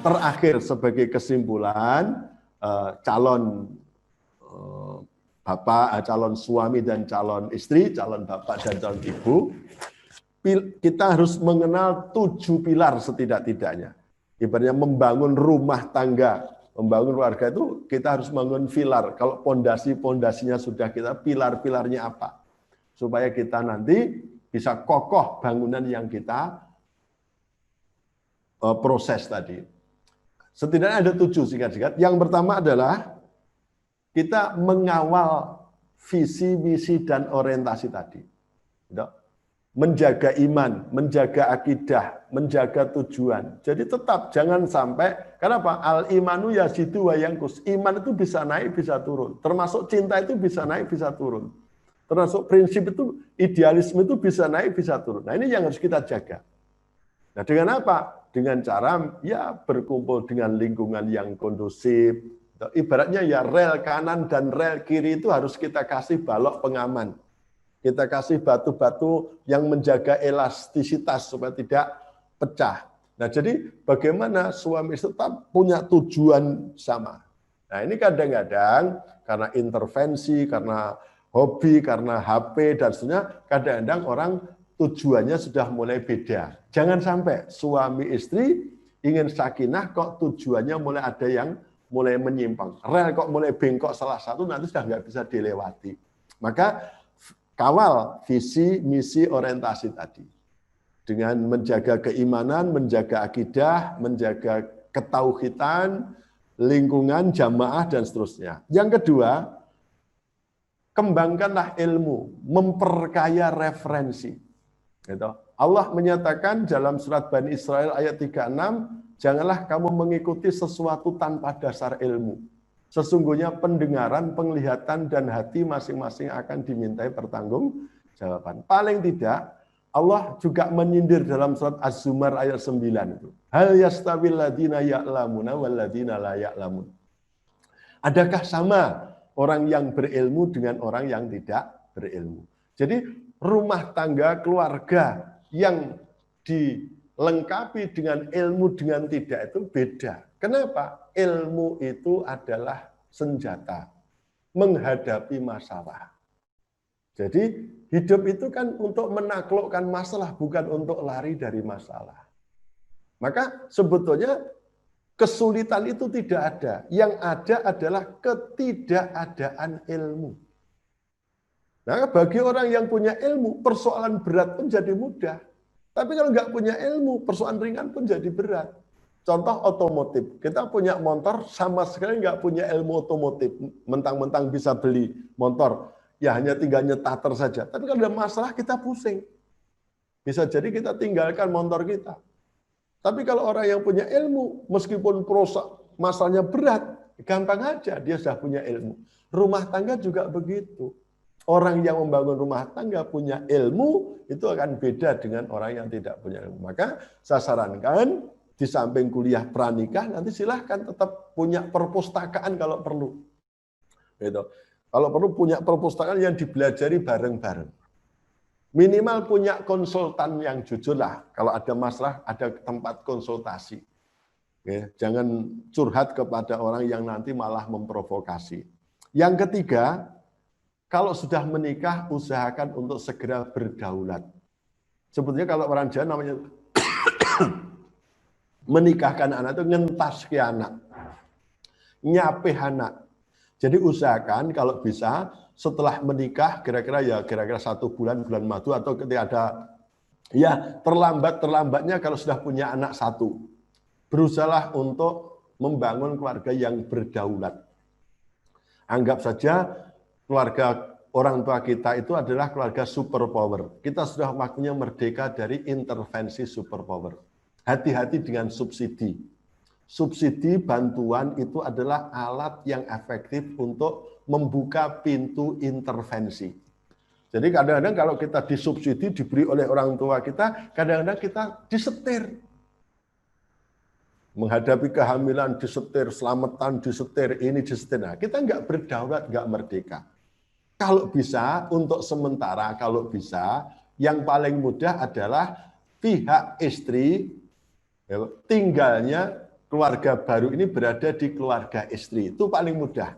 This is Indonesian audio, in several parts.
terakhir sebagai kesimpulan, calon bapak, calon suami dan calon istri, calon bapak dan calon ibu, kita harus mengenal 7 pilar setidak-tidaknya. Ibaratnya membangun rumah tangga, membangun keluarga itu kita harus membangun pilar. Kalau pondasinya sudah kita, pilar-pilarnya apa? Supaya kita nanti bisa kokoh bangunan yang kita proses tadi. Setidaknya ada 7 singkat-singkat. Yang pertama adalah kita mengawal visi, misi, dan orientasi tadi. Menjaga iman, menjaga akidah, menjaga tujuan. Jadi tetap jangan sampai, kenapa? Al-imanu yazidu wa yanqus. Iman itu bisa naik, bisa turun. Termasuk cinta itu bisa naik, bisa turun. Termasuk prinsip itu, idealisme itu bisa naik, bisa turun. Nah ini yang harus kita jaga. Nah dengan apa? Dengan cara ya berkumpul dengan lingkungan yang kondusif. Ibaratnya ya rel kanan dan rel kiri itu harus kita kasih balok pengaman. Kita kasih batu-batu yang menjaga elastisitas supaya tidak pecah. Nah jadi bagaimana suami istri tetap punya tujuan sama. Nah ini kadang-kadang karena intervensi, karena hobi, karena HP dan seterusnya, kadang-kadang orang tujuannya sudah mulai beda. Jangan sampai suami istri ingin sakinah kok tujuannya mulai ada yang mulai menyimpang. Rel kok mulai bengkok salah satu nanti sudah nggak bisa dilewati. Maka kawal visi, misi, orientasi tadi. Dengan menjaga keimanan, menjaga akidah, menjaga ketauhidan, lingkungan, jamaah, dan seterusnya. Yang kedua, kembangkanlah ilmu, memperkaya referensi. Gitu. Allah menyatakan dalam surat Bani Israel ayat 36, janganlah kamu mengikuti sesuatu tanpa dasar ilmu. Sesungguhnya pendengaran, penglihatan, dan hati masing-masing akan dimintai pertanggungjawaban. Paling tidak, Allah juga menyindir dalam surat Az-Zumar ayat 9 itu. Hal yastawil ladina ya'lamuna wal ladina la ya'lamun. Adakah sama orang yang berilmu dengan orang yang tidak berilmu? Jadi rumah tangga, keluarga yang dilengkapi dengan ilmu dengan tidak itu beda. Kenapa? Ilmu itu adalah senjata menghadapi masalah. Jadi hidup itu kan untuk menaklukkan masalah, bukan untuk lari dari masalah. Maka sebetulnya kesulitan itu tidak ada. Yang ada adalah ketidakadaan ilmu. Nah, bagi orang yang punya ilmu, persoalan berat pun jadi mudah. Tapi kalau nggak punya ilmu, persoalan ringan pun jadi berat. Contoh otomotif, kita punya motor sama sekali nggak punya ilmu otomotif. Mentang-mentang bisa beli motor, ya hanya tinggal nyetater saja. Tapi kalau ada masalah kita pusing. Bisa jadi kita tinggalkan motor kita. Tapi kalau orang yang punya ilmu, meskipun masalahnya berat, gampang aja dia sudah punya ilmu. Rumah tangga juga begitu. Orang yang membangun rumah tangga punya ilmu, itu akan beda dengan orang yang tidak punya ilmu. Maka saya sarankan, di samping kuliah pranikah, nanti silahkan tetap punya perpustakaan kalau perlu. Gitu. Kalau perlu punya perpustakaan yang dipelajari bareng-bareng. Minimal punya konsultan yang jujur lah. Kalau ada masalah, ada tempat konsultasi. Ya, jangan curhat kepada orang yang nanti malah memprovokasi. Yang ketiga, kalau sudah menikah, usahakan untuk segera berdaulat. Sebetulnya kalau orang Jawa namanya menikahkan anak itu ngentas ke anak, nyapih anak. Jadi usahakan kalau bisa setelah menikah kira-kira 1 bulan madu atau ketika ada ya terlambatnya kalau sudah punya anak 1. Berusahalah untuk membangun keluarga yang berdaulat. Anggap saja keluarga orang tua kita itu adalah keluarga superpower. Kita sudah waktunya merdeka dari intervensi superpower. Hati-hati dengan subsidi. Subsidi bantuan itu adalah alat yang efektif untuk membuka pintu intervensi. Jadi kadang-kadang kalau kita disubsidi diberi oleh orang tua kita, kadang-kadang kita disetir. Menghadapi kehamilan disetir, selamatan disetir, ini disetir. Nah, kita nggak berdaulat, nggak merdeka. Kalau bisa, untuk sementara, kalau bisa, yang paling mudah adalah pihak istri tinggalnya keluarga baru ini berada di keluarga istri. Itu paling mudah.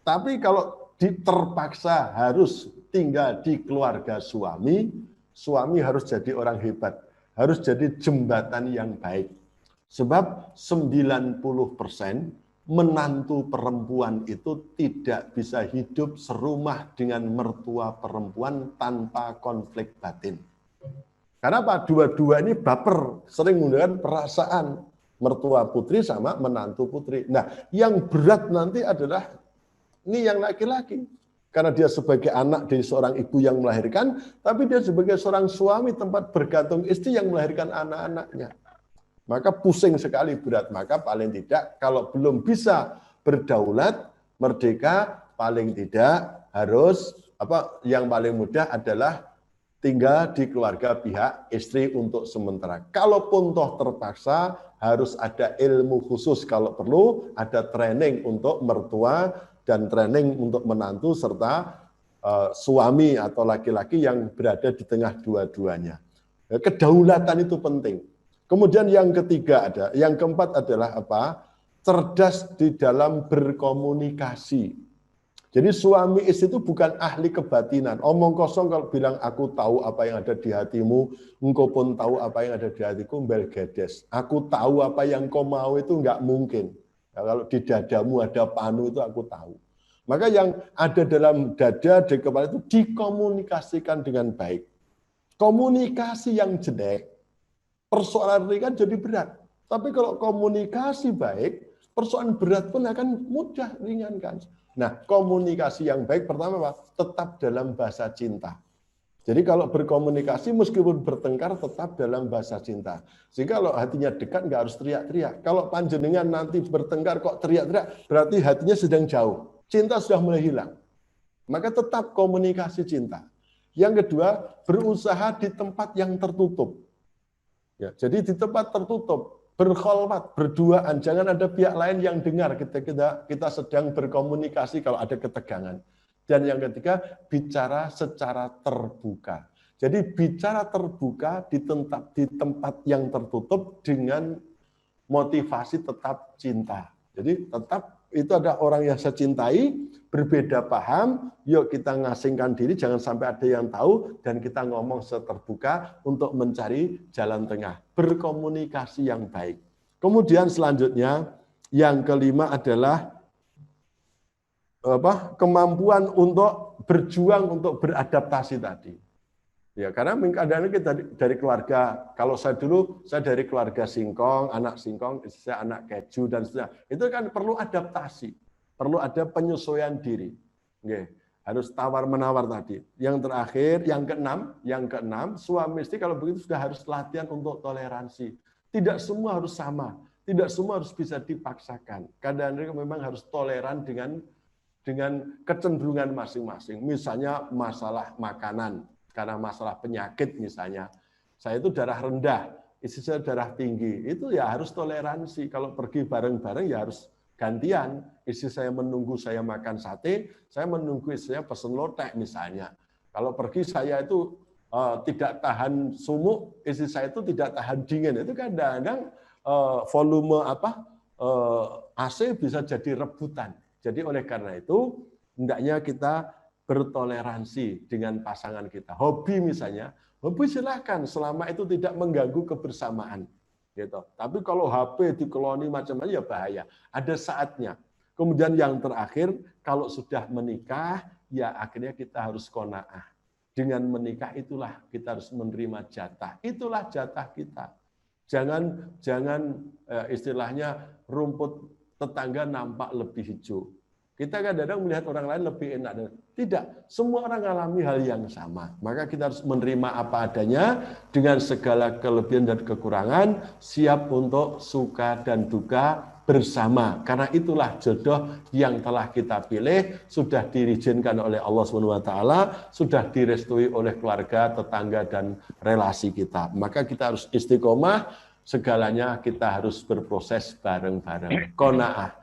Tapi kalau terpaksa harus tinggal di keluarga suami, suami harus jadi orang hebat. Harus jadi jembatan yang baik. Sebab 90% menantu perempuan itu tidak bisa hidup serumah dengan mertua perempuan tanpa konflik batin. Karena apa? Dua-dua ini baper, sering menggunakan perasaan mertua putri sama menantu putri. Nah, yang berat nanti adalah ini yang laki-laki. Karena dia sebagai anak dari seorang ibu yang melahirkan, tapi dia sebagai seorang suami tempat bergantung istri yang melahirkan anak-anaknya. Maka pusing sekali, berat. Maka paling tidak kalau belum bisa berdaulat, merdeka, paling tidak harus yang paling mudah adalah tinggal di keluarga pihak istri untuk sementara. Kalaupun toh terpaksa harus ada ilmu khusus kalau perlu, ada training untuk mertua dan training untuk menantu serta suami atau laki-laki yang berada di tengah dua-duanya. Kedaulatan itu penting. Kemudian yang ketiga yang keempat adalah apa? Cerdas di dalam berkomunikasi. Jadi suami istri itu bukan ahli kebatinan. Omong kosong kalau bilang aku tahu apa yang ada di hatimu, engkau pun tahu apa yang ada di hatiku, bel gedes. Aku tahu apa yang kau mau itu enggak mungkin. Ya, kalau di dadamu ada panu itu aku tahu. Maka yang ada dalam dada, di kepala itu dikomunikasikan dengan baik. Komunikasi yang jelek, persoalan ringan jadi berat. Tapi kalau komunikasi baik, persoalan berat pun akan mudah ringankan. Nah, komunikasi yang baik pertama apa? Tetap dalam bahasa cinta. Jadi kalau berkomunikasi meskipun bertengkar tetap dalam bahasa cinta. Sehingga kalau hatinya dekat nggak harus teriak-teriak. Kalau panjenengan nanti bertengkar kok teriak-teriak, berarti hatinya sedang jauh. Cinta sudah mulai hilang. Maka tetap komunikasi cinta. Yang kedua, berusaha di tempat yang tertutup. Ya, jadi di tempat tertutup. Berkholwat, berduaan, jangan ada pihak lain yang dengar kita sedang berkomunikasi kalau ada ketegangan. Dan yang ketiga, bicara secara terbuka. Jadi bicara terbuka di tempat yang tertutup dengan motivasi tetap cinta. Jadi tetap itu ada orang yang saya cintai, berbeda paham, yuk kita ngasingkan diri, jangan sampai ada yang tahu, dan kita ngomong seterbuka untuk mencari jalan tengah. Berkomunikasi yang baik. Kemudian selanjutnya, yang kelima adalah kemampuan untuk berjuang, untuk beradaptasi tadi. Ya, karena kadang-kadang kita dari keluarga, kalau saya dulu, saya dari keluarga singkong, anak singkong, saya anak keju, dan seterusnya. Itu kan perlu adaptasi, perlu ada penyesuaian diri. Oke, harus tawar-menawar tadi. Yang terakhir, yang keenam, suami istri kalau begitu sudah harus latihan untuk toleransi. Tidak semua harus sama, tidak semua harus bisa dipaksakan. Kadang-kadang memang harus toleran dengan kecenderungan masing-masing. Misalnya masalah makanan. Karena masalah penyakit misalnya, saya itu darah rendah, istri saya darah tinggi, itu ya harus toleransi. Kalau pergi bareng-bareng ya harus gantian. Istri saya menunggu saya makan sate, saya menunggu istri saya pesen lotek misalnya. Kalau pergi saya itu tidak tahan sumuk, istri saya itu tidak tahan dingin. Itu kadang-kadang volume AC bisa jadi rebutan. Jadi oleh karena itu hendaknya kita bertoleransi dengan pasangan kita. Hobi misalnya, hobi silahkan selama itu tidak mengganggu kebersamaan. Gitu. Tapi kalau HP dikeloni macam-macam ya bahaya. Ada saatnya. Kemudian yang terakhir, kalau sudah menikah, ya akhirnya kita harus qanaah. Dengan menikah itulah kita harus menerima jatah. Itulah jatah kita. Jangan istilahnya rumput tetangga nampak lebih hijau. Kita kadang-kadang melihat orang lain lebih enak. Tidak, semua orang alami hal yang sama. Maka kita harus menerima apa adanya dengan segala kelebihan dan kekurangan, siap untuk suka dan duka bersama. Karena itulah jodoh yang telah kita pilih, sudah diizinkan oleh Allah SWT, sudah direstui oleh keluarga, tetangga, dan relasi kita. Maka kita harus istiqomah, segalanya kita harus berproses bareng-bareng. Qanaah.